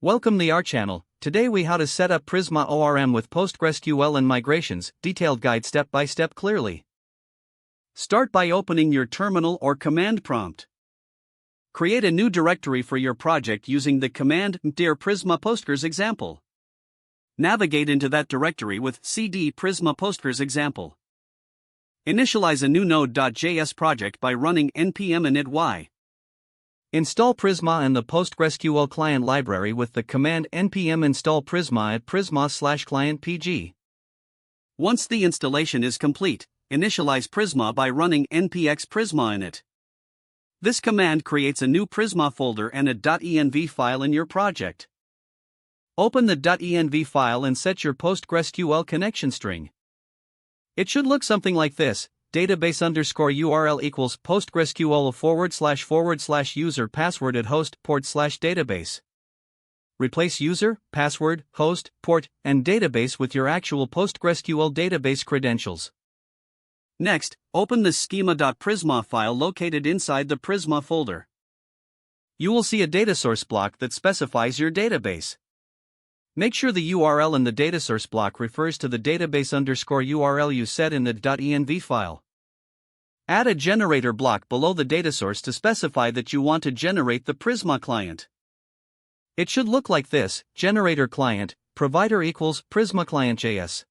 Welcome to our channel. Today we how to set up Prisma ORM with PostgreSQL and migrations, detailed guide step by step clearly. Start by opening your terminal or command prompt. Create a new directory for your project using the command dir Prisma Postgres example. Navigate into that directory with cd Prisma Postgres example. Initialize a new node.js project by running npm init. Install Prisma and the PostgreSQL client library with the command npm install Prisma at prisma/client pg. Once the installation is complete, initialize Prisma by running npx Prisma init. This command creates a new Prisma folder and a .env file in your project. Open the .env file and set your PostgreSQL connection string. It should look something like this: database_URL equals PostgreSQL // user password at host port /database. Replace user, password, host, port, and database with your actual PostgreSQL database credentials. Next, open the schema.prisma file located inside the Prisma folder. You will see a data source block that specifies your database. Make sure the URL in the data source block refers to the database_URL you set in the .env file. Add a generator block below the data source to specify that you want to generate the Prisma client. It should look like this: generator client, provider equals Prisma client.js.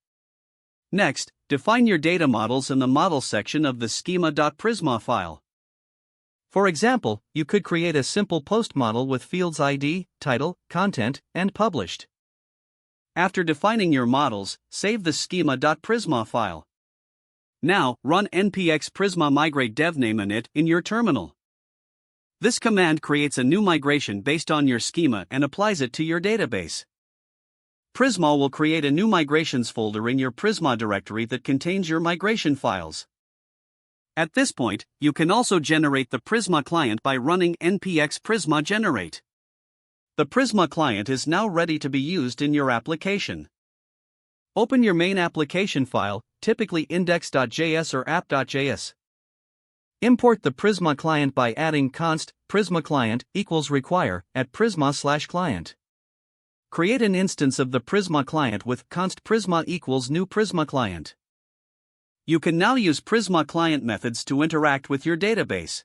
Next, define your data models in the model section of the schema.prisma file. For example, you could create a simple post model with fields ID, title, content, and published. After defining your models, save the schema.prisma file. Now, run npx prisma migrate devname init in your terminal. This command creates a new migration based on your schema and applies it to your database. Prisma will create a new migrations folder in your Prisma directory that contains your migration files. At this point, you can also generate the Prisma client by running npx prisma generate. The Prisma client is now ready to be used in your application. Open your main application file, typically index.js or app.js. Import the Prisma client by adding const Prisma client equals require at prisma/client. Create an instance of the Prisma client with const Prisma equals new Prisma client. You can now use Prisma client methods to interact with your database.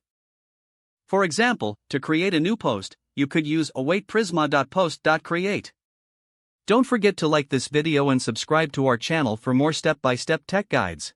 For example, to create a new post, you could use await prisma.post.create. Don't forget to like this video and subscribe to our channel for more step-by-step tech guides.